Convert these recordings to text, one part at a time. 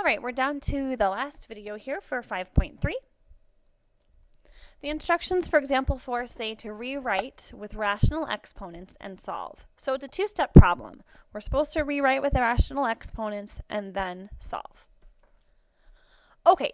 All right, we're down to the last video here for 5.3. The instructions for example 4 say to rewrite with rational exponents and solve. So it's a two-step problem. We're supposed to rewrite with the rational exponents and then solve. Okay,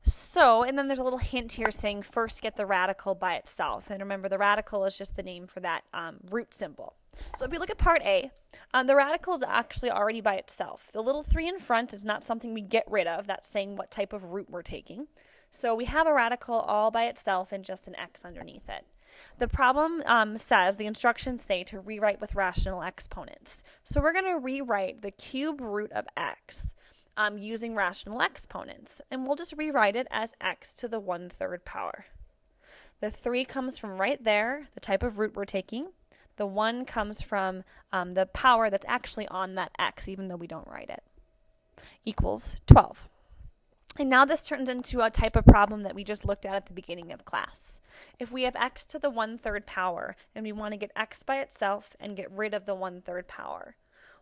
so, and then there's a little hint here saying first get the radical by itself. And remember, the radical is just the name for that root symbol. So if we look at part A, the radical is actually already by itself. The little 3 in front is not something we get rid of. That's saying what type of root we're taking. So we have a radical all by itself and just an x underneath it. The problem says, the instructions say to rewrite with rational exponents. So we're going to rewrite the cube root of x using rational exponents. And we'll just rewrite it as x to the 1/3 power. The 3 comes from right there, the type of root we're taking. The 1 comes from the power that's actually on that x, even though we don't write it, equals 12. And now this turns into a type of problem that we just looked at the beginning of class. If we have x to the 1/3 power and we want to get x by itself and get rid of the 1/3 power,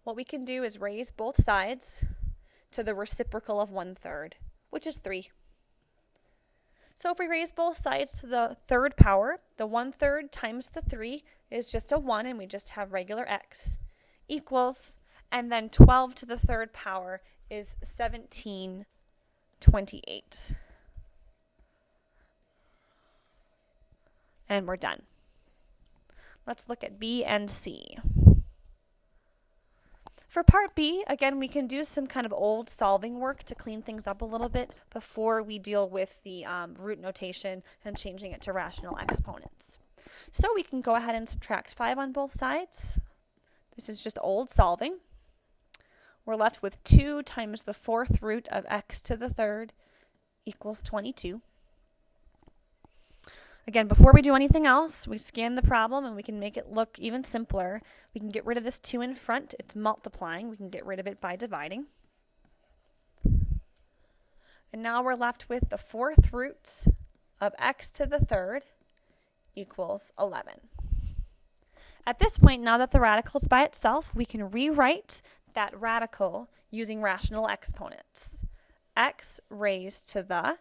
what we can do is raise both sides to the reciprocal of 1/3, which is 3. So if we raise both sides to the 3rd power, the 1/3 times the 3 is just a 1, and we just have regular x, equals, and then 12 to the 3rd power is 17/28. And we're done. Let's look at B and C. For part B, again, we can do some kind of old solving work to clean things up a little bit before we deal with the root notation and changing it to rational exponents. So we can go ahead and subtract 5 on both sides. This is just old solving. We're left with 2 times the 4th root of x to the 3rd equals 22. Again, before we do anything else, we scan the problem and we can make it look even simpler. We can get rid of this 2 in front. It's multiplying. We can get rid of it by dividing. And now we're left with the 4th root of x to the 3rd equals 11. At this point, now that the radical is by itself, we can rewrite that radical using rational exponents. X raised to the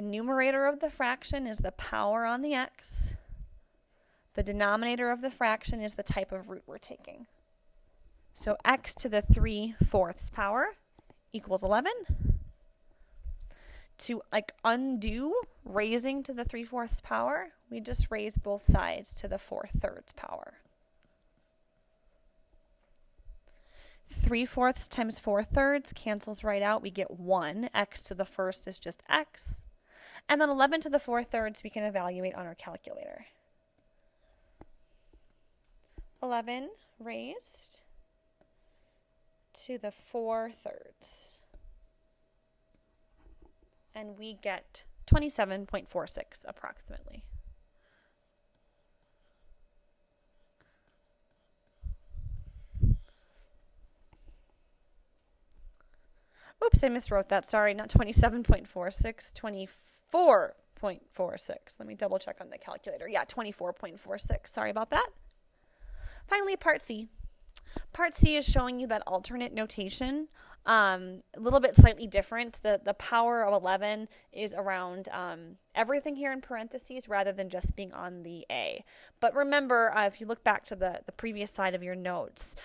numerator of the fraction is the power on the x. The denominator of the fraction is the type of root we're taking. So x to the 3/4 power equals 11. To undo raising to the 3/4 power, we just raise both sides to the 4/3 power. 3/4 times 4/3 cancels right out. We get 1. X to the 1st is just x. And then 11 to the 4/3 we can evaluate on our calculator. 11 raised to the 4/3. And we get 27.46 approximately. Oops, I miswrote that. Sorry, not 27.46, 24.46. Let me double check on the calculator. Yeah, 24.46. Sorry about that. Finally, part C. Part C is showing you that alternate notation, a little bit slightly different. The power of 11 is around everything here in parentheses rather than just being on the A. But remember, if you look back to the previous side of your notes,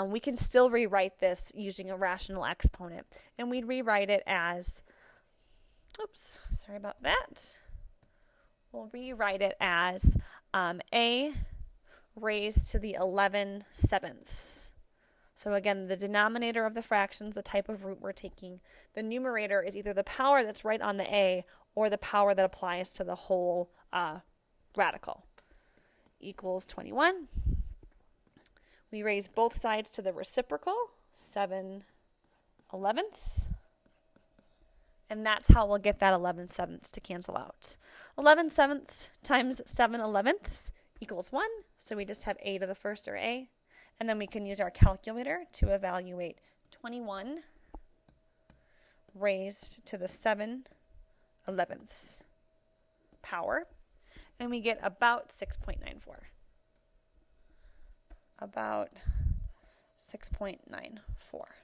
we can still rewrite this using a rational exponent. And we'd rewrite it as, oops, sorry about that. We'll rewrite it as A raised to the 11/7. So again, the denominator of the fractions, the type of root we're taking. The numerator is either the power that's right on the A or the power that applies to the whole radical. Equals 21. We raise both sides to the reciprocal, 7/11. And that's how we'll get that 11/7 to cancel out. 11/7 times 7/11 equals 1. So we just have A to the 1st, or A. And then we can use our calculator to evaluate 21 raised to the 7/11 power. And we get about 6.94. About 6.94.